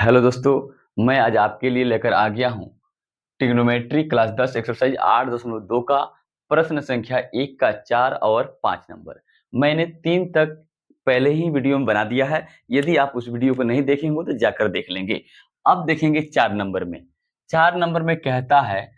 Hello दोस्तों, मैं आज आपके लिए लेकर आ गया हूँ ट्रिग्नोमेट्री क्लास 10 एक्सरसाइज 8.2 का प्रश्न संख्या 1 का 4 और 5 नंबर। मैंने 3 तक पहले ही वीडियो में बना दिया है। यदि आप उस वीडियो को नहीं देखे होंगे तो जाकर देख लेंगे। अब देखेंगे 4 नंबर में। 4 नंबर में कहता है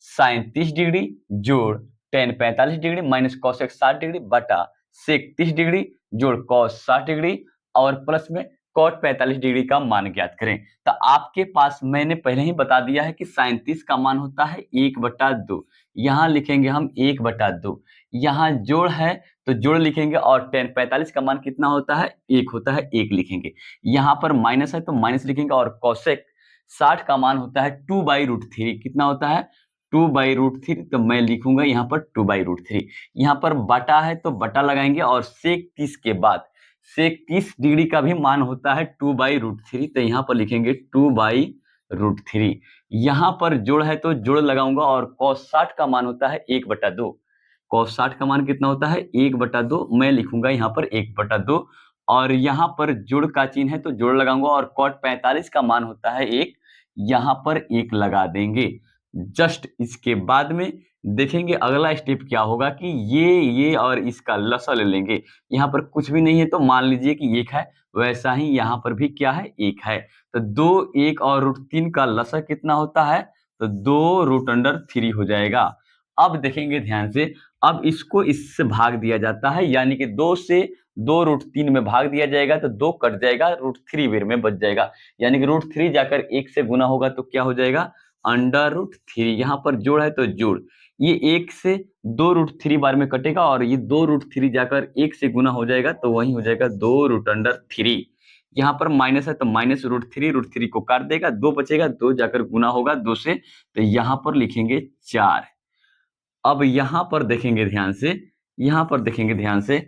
37 डिग्री जोड़ tan 45 degree minus cosec 60 degree बटा sec 30 डिग्री जोड़ cos 60 डिग्री और प्लस में cot 45 डिग्री का मान ज्ञात करें। तो आपके पास मैंने पहले ही बता दिया है कि 37 का मान होता है 1/2। यहाँ लिखेंगे हम 1/2। यहाँ जोड़ है तो जोड़ लिखेंगे और tan 45 का मान कितना होता है 1 होता है 1 लिखेंगे। यहाँ पर माइनस है तो माइनस लिखेंगे और cosec 60 का मान होता है 2/√3। कितना होता है 2/√3। तो मैं लिखूंगा यहाँ पर 2/√3। यहाँ पर बटा है तो बटा लगाएंगे और sec 30 के बाद sec 30 डिग्री का भी मान होता है 2/√3। तो यहाँ पर लिखेंगे 2/√3। यहाँ पर जोड़ है तो जोड़ लगाऊंगा और cos 60 का मान होता है 1/2। cos 60 का मान कितना होता है 1/2। मैं लिखूंगा यहाँ पर 1/2 और यहाँ पर जोड़ का चिन्ह है तो जोड़ लगाऊंगा और cot 45 का मान होता है 1। यहाँ पर 1 लगा देंगे। जस्ट इसके बाद में देखेंगे अगला स्टेप क्या होगा कि ये और इसका लसा ले लेंगे। यहाँ पर कुछ भी नहीं है तो मान लीजिए कि 1 है, वैसा ही यहाँ पर भी क्या है 1 है। तो 2 1 और √3 का लसा कितना होता है तो 2√3 हो जाएगा। अब देखेंगे ध्यान से, अब इसको इससे भाग दिया जाता है यानी कि 2 से 2√3 में भाग दिया जाएगा तो 2 कट जाएगा, √3 बेर में बच जाएगा यानी कि √3 जाकर 1 से गुना होगा तो क्या हो जाएगा √3। यहाँ पर जोड़ है तो जोड़, ये 1 से 2√3 बार में कटेगा और ये 2√3 जाकर 1 से गुना हो जाएगा तो वही हो जाएगा 2√3। यहाँ पर माइनस है तो माइनस √3 को काट देगा, 2 बचेगा, 2 जाकर गुना होगा 2 से, तो यहाँ पर लिखेंगे 4। अब यहाँ पर देखेंगे ध्यान से, यहाँ पर देखेंगे ध्यान से,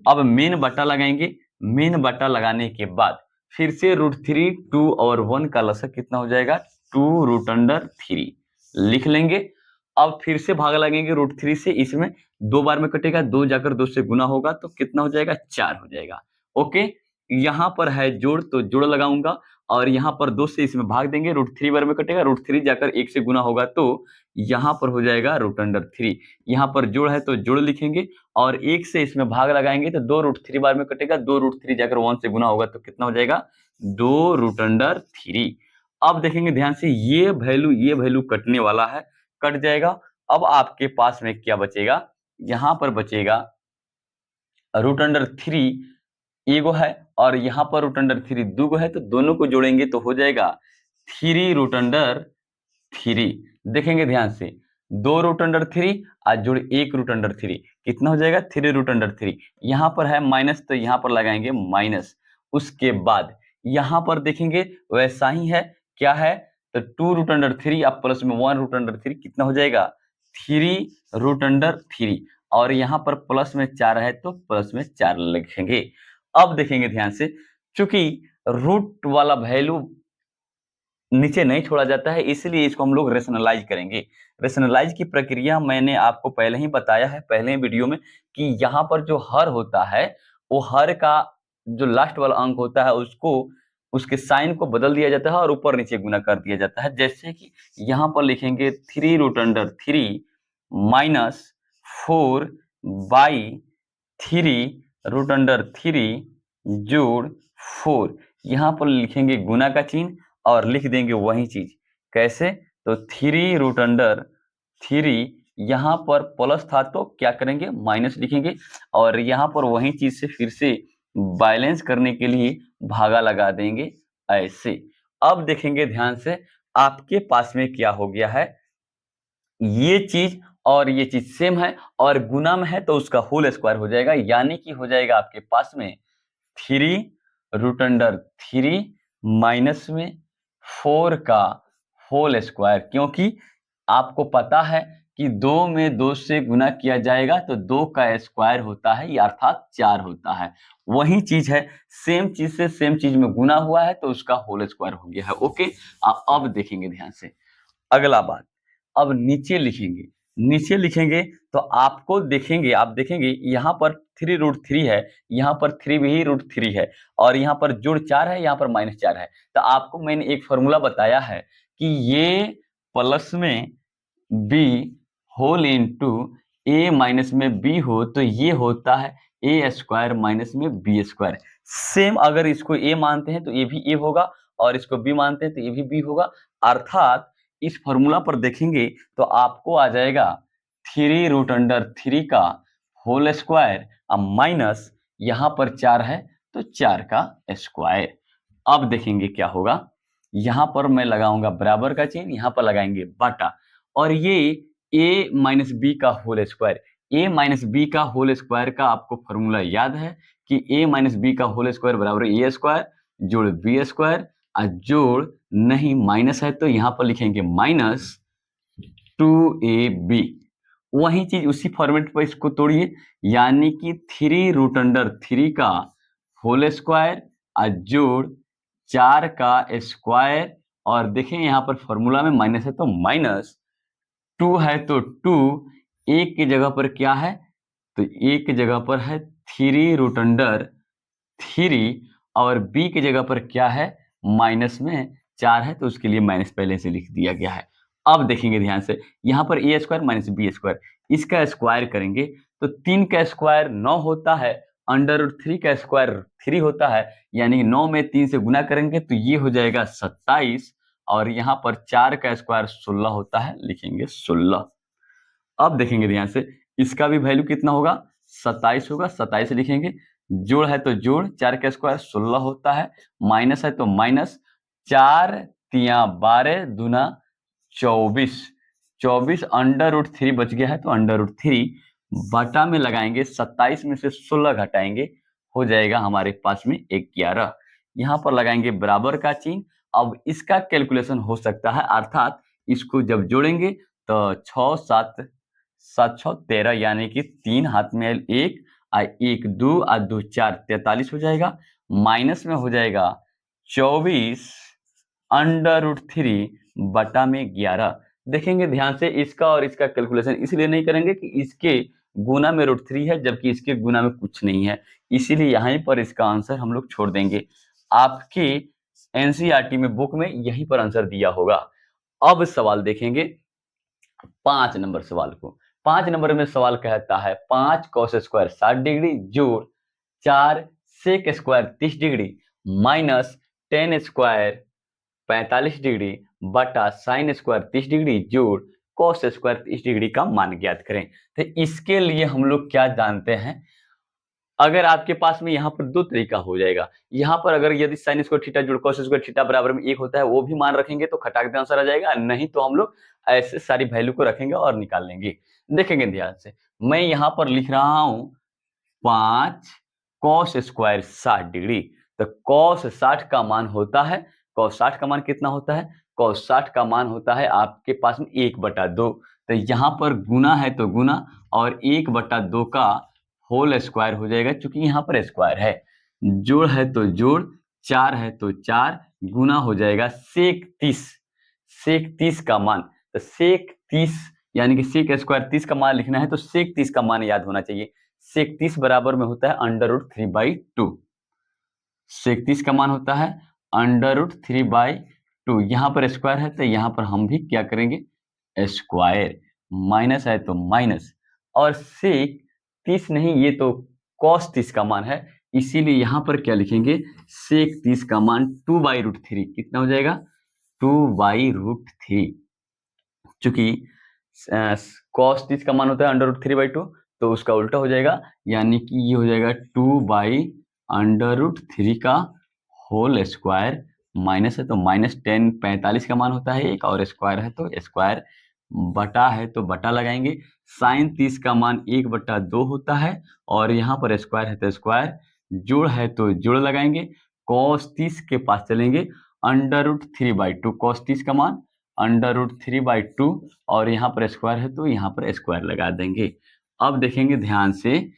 अब मेन बटा लगाएंगे। मेन बटा लगाने के बाद फिर से √3 2 और 1 का लसा कितना हो जाएगा 2√3 लिख लेंगे। अब फिर से भाग लगेंगे √3 से, इसमें 2 बार में कटेगा, 2 जाकर 2 से गुना होगा तो कितना हो जाएगा 4 हो जाएगा। ओके, यहाँ पर है जोड़ तो जोड़ लगाऊंगा और यहाँ पर 2 से इसमें भाग देंगे, √3 बार में कटेगा, √3 जाकर 1 से गुना होगा तो यहाँ पर हो जाएगा √3। यहाँ पर जोड़ है तो जोड़ लिखेंगे और 1 से इसमें भाग लगाएंगे तो 2√3 बार में कटेगा, 2√3 जाकर 1 से गुना होगा तो कितना हो जाएगा 2√3। अब देखेंगे ध्यान से, ये वैल्यू कटने वाला है, कट जाएगा। अब आपके पास में क्या बचेगा, यहाँ पर बचेगा √3 एगो है और यहाँ पर √3 दूगो है तो दोनों को जोड़ेंगे तो हो जाएगा 3√3। देखेंगे ध्यान से, 2√3 और जोड़ 1√3 कितना हो जाएगा 3√3। यहाँ पर है माइनस तो यहाँ पर लगाएंगे माइनस। उसके बाद यहाँ पर देखेंगे वैसा ही है, क्या है तो 2√3 अब प्लस में 1√3 कितना हो जाएगा 3√3 और यहाँ पर प्लस में 4 है तो प्लस में 4 लिखेंगे। अब देखेंगे ध्यान से, चूंकि रूट वाला वैल्यू नीचे नहीं छोड़ा जाता है इसलिए इसको हम लोग रेशनलाइज करेंगे। रेशनलाइज की प्रक्रिया मैंने आपको पहले ही बताया है, पहले ही वीडियो में, कि यहाँ पर जो हर होता है वो हर का जो लास्ट वाला अंक होता है उसको उसके साइन को बदल दिया जाता है और ऊपर नीचे गुना कर दिया जाता है। जैसे कि यहाँ पर लिखेंगे 3√3 माइनस 4/3 जोड़ 4। यहाँ पर लिखेंगे गुना का चिन्ह और लिख देंगे वही चीज। कैसे तो 3√3 यहाँ पर प्लस था तो क्या करेंगे माइनस लिखेंगे और यहाँ पर वही चीज से फिर से बैलेंस करने के लिए भागा लगा देंगे ऐसे। अब देखेंगे ध्यान से, आपके पास में क्या हो गया है, ये चीज और ये चीज सेम है और गुना में है तो उसका होल स्क्वायर हो जाएगा यानी कि हो जाएगा आपके पास में 3√3 माइनस में 4 का होल स्क्वायर, क्योंकि आपको पता है कि 2 में 2 से गुना किया जाएगा तो 2 का स्क्वायर होता है, ये अर्थात 4 होता है। वही चीज है, सेम चीज से सेम चीज में गुना हुआ है तो उसका होल स्क्वायर हो गया है। ओके, अब देखेंगे ध्यान से अगला बात। अब नीचे लिखेंगे, नीचे लिखेंगे तो आपको देखेंगे, आप देखेंगे यहाँ पर 3√3 है, यहाँ पर 3 भी √3 है और यहाँ पर जोड़ 4 है, यहाँ पर -4 है। तो आपको मैंने एक फॉर्मूला बताया है कि ये प्लस में b whole into a minus में b हो तो ये होता है a स्क्वायर माइनस में b स्क्वायर। सेम अगर इसको a मानते हैं तो ये भी a होगा और इसको b मानते हैं तो ये भी b होगा। अर्थात इस फॉर्मूला पर देखेंगे तो आपको आ जाएगा 3√3 का होल स्क्वायर अब माइनस यहाँ पर 4 है तो 4 का स्क्वायर। अब देखेंगे क्या होगा, यहाँ पर मैं लगाऊंगा बराबर का चिन्ह, यहाँ पर लगाएंगे बटा और ये a माइनस बी का whole square, a minus B का होल स्क्वायर का आपको फॉर्मूला याद है कि a माइनस बी का होल स्क्वायर बराबर a स्क्वायर जोड़ b स्क्वायर और जोड़ नहीं माइनस है तो यहाँ पर लिखेंगे माइनस 2ab। वही चीज उसी फॉर्मेट पर इसको तोड़िए, यानी कि 3√3 का होल स्क्वायर और जोड़ 4 का स्क्वायर और देखें यहाँ पर फॉर्मूला में माइनस है तो माइनस 2 है तो 2 एक की जगह पर क्या है तो एक की जगह पर है 3√3 और b की जगह पर क्या है माइनस में 4 है तो उसके लिए माइनस पहले से लिख दिया गया है। अब देखेंगे ध्यान से, यहाँ पर a square minus B square, इसका स्क्वायर करेंगे तो 3 का स्क्वायर 9 होता है, √3 का स्क्वायर 3 होता है, यानी 9 में 3 से गुना करेंगे तो ये हो जाएगा 27 और यहाँ पर 4 का स्क्वायर 16 होता है, लिखेंगे 16। अब देखेंगे ध्यान से, इसका भी वैल्यू कितना होगा 27 होगा, 27 लिखेंगे, जोड़ है तो जोड़ 4 का स्क्वायर 16 होता है, माइनस है तो माइनस 4 तिया 12 दूना 24, 24 √3 बच गया है तो √3 बटा में लगाएंगे 27 में से 16 घटाएंगे हो जाएगा हमारे पास में 11। यहाँ पर लगाएंगे बराबर का चिन्ह। अब इसका कैलकुलेशन हो सकता है, अर्थात इसको जब जोड़ेंगे तो 6 7 7 6 13 यानी कि 3 हाथ में 1 1 2 2 4 43 हो जाएगा, माइनस में हो जाएगा 24 √3 बटा में 11। देखेंगे ध्यान से, इसका और इसका कैलकुलेशन इसलिए नहीं करेंगे कि इसके गुना में √3 है जबकि इसके गुना में कुछ नहीं है, इसीलिए यहीं पर इसका आंसर हम लोग छोड़ देंगे। आपके एनसीईआरटी में बुक में यहीं पर आंसर दिया होगा। अब सवाल देखेंगे 5 नंबर सवाल को। 5 नंबर में सवाल कहता है 5 कॉस स्क्वायर 60 डिग्री जोड़ 4 सेक स्क्वायर 30 डिग्री माइनस 10 स्क्वायर 45 डिग्री बटा साइन स्क्वायर 30 डिग्री जोड़ कॉस स्क्वायर 30 डिग्री का मान ज्ञात करें। तो इसके लिए हम लोग क्या जानते हैं, अगर आपके पास में यहाँ पर दो तरीका हो जाएगा, यहाँ पर अगर यदि साइन स्क्वायर थीटा जोड़ कॉस स्क्वायर थीटा बराबर में 1 होता है वो भी मान रखेंगे तो खटाक दे आंसर आ जाएगा, नहीं तो हम लोग ऐसे सारी वैल्यू को रखेंगे और निकाल लेंगे। देखेंगे ध्यान से, मैं यहाँ पर लिख रहा हूँ 5 कॉस स्क्वायर 60 डिग्री, तो कॉस 60 का मान होता है, कॉस 60 का मान कितना होता है, कॉस 60 का मान होता है आपके पास में 1/2। तो यहाँ पर गुना है तो गुना और 1/2 का होल स्क्वायर हो जाएगा, क्योंकि यहाँ पर स्क्वायर है, जोड़ है तो जोड़ 4 है तो 4 गुना हो जाएगा सेक 30, सेक 30 का मान, तो सेक 30 यानी कि सेक स्क्वायर 30 का मान लिखना है तो सेक 30 का मान याद होना चाहिए। सेक 30 बराबर में होता है √3/2, सेक 30 का मान होता है √3/2। यहाँ पर स्क्वायर है तो यहाँ पर हम भी क्या करेंगे स्क्वायर, माइनस है तो माइनस और सेक 30 नहीं, ये तो कॉस 30 का मान है, इसीलिए यहाँ पर क्या लिखेंगे सेक 30 का मान 2/√3 कितना हो जाएगा 2/√3, चूंकि कॉस 30 का मान होता है √3/2 तो उसका उल्टा हो जाएगा, यानी कि ये हो जाएगा 2/√3 का होल स्क्वायर, माइनस है तो -10 45 का मान होता है एक और स्क्वायर है तो स्क्वायर, बटा है तो बटा लगाएंगे, साइन 30 का मान 1/2 होता है और यहाँ पर स्क्वायर है तो स्क्वायर, जोड़ है तो जोड़ लगाएंगे, कॉस 30 के पास चलेंगे √3/2, कॉस 30 का मान √3/2 और यहाँ पर स्क्वायर है तो यहाँ पर स्क्वायर लगा देंगे। अब देखेंगे ध्यान से,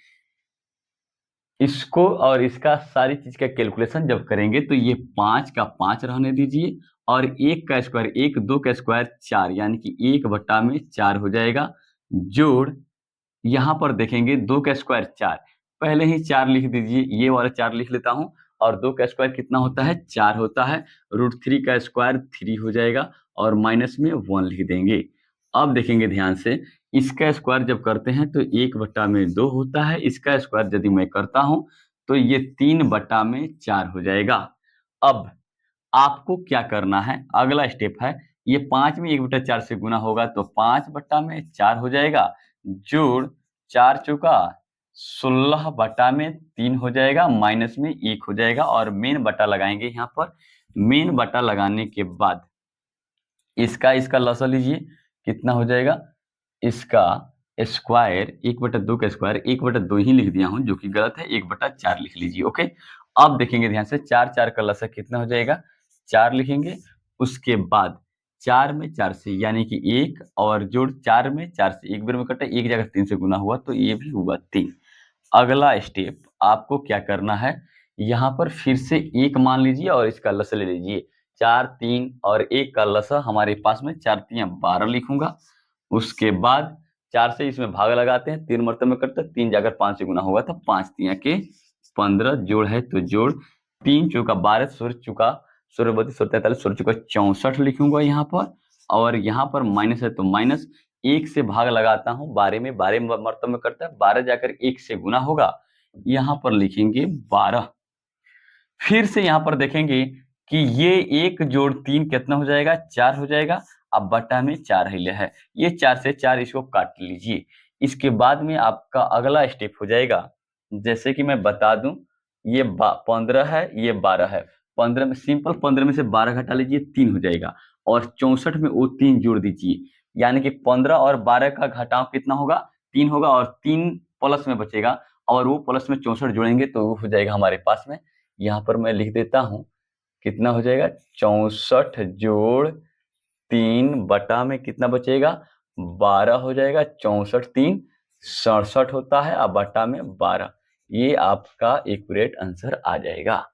इसको और इसका सारी चीज का कैलकुलेशन जब करेंगे तो ये 5 का 5 रहने दीजिए और 1 का स्क्वायर 1 2 का स्क्वायर 4 यानी कि 1/4 हो जाएगा, जोड़ यहाँ पर देखेंगे 2 का स्क्वायर 4, पहले ही 4 लिख दीजिए, ये वाला 4 लिख लेता हूँ और 2 का स्क्वायर कितना होता है 4 होता है, √3 का स्क्वायर 3 हो जाएगा और माइनस में 1 लिख देंगे। अब देखेंगे ध्यान से, इसका स्क्वायर जब करते हैं तो 1/2 होता है, इसका स्क्वायर यदि मैं करता हूँ तो ये 3/4 हो जाएगा। अब आपको क्या करना है, अगला स्टेप है, ये 5 में 1/4 से गुना होगा तो 5/4 हो जाएगा, जोड़ 4 चौका 16/3 हो जाएगा, माइनस में 1 हो जाएगा और मेन बटा लगाएंगे यहाँ पर। मेन बटा लगाने के बाद इसका लसा लीजिए, कितना हो जाएगा, इसका स्क्वायर 1/2 का स्क्वायर 1/2 ही लिख दिया हूँ जो कि गलत है, 1/4 लिख लीजिए। ओके, अब देखेंगे ध्यान से, 4 4 का लसा कितना हो जाएगा, 4 लिखेंगे। उसके बाद 4 में 4 से यानी कि 1 और जोड़ 4 में 4 से एक बार में कटा, एक जगह 3 से गुना हुआ तो ये भी हुआ 3। अगला स्टेप आपको क्या करना है, यहाँ पर फिर से 1 मान लीजिए और इसका लसा ले लीजिए। 4 3 और 1 का लसा हमारे पास में 4 3 12 लिखूंगा। उसके बाद 4 से इसमें भाग लगाते हैं, 3 मरतबे में कटता है, 3 जाकर 5 से गुना होगा तो 5 3 के 15, जोड़ है तो जोड़ 3 चौका 12, 16 चौका 16 32 16 43 16 चौका 64 लिखूंगा यहाँ पर, और यहाँ पर माइनस है तो माइनस, 1 से भाग लगाता हूँ 12 में, 12 मरतबे में करता है, 12 जाकर 1 से गुना होगा, यहाँ पर लिखेंगे 12। फिर से यहाँ पर देखेंगे कि ये 1 जोड़ 3 कितना हो जाएगा, 4 हो जाएगा। अब बटा में 4 हिले है, ये 4 से 4 इसको काट लीजिए। इसके बाद में आपका अगला स्टेप हो जाएगा, जैसे कि मैं बता दूं, ये 15 है, ये 12 है, 15 में सिंपल 15 में से 12 घटा लीजिए, 3 हो जाएगा और 64 में वो 3 जोड़ दीजिए, यानी कि 15 और 12 का घटाव कितना होगा, 3 होगा और 3 प्लस में बचेगा और वो प्लस में 64 जोड़ेंगे तो वो हो जाएगा हमारे पास में। यहाँ पर मैं लिख देता हूँ, कितना हो जाएगा, 64 जोड़ 3 बटा में कितना बचेगा, 12 हो जाएगा, 64 3 67 होता है, अब बटा में 12, ये आपका एक्यूरेट आंसर आ जाएगा।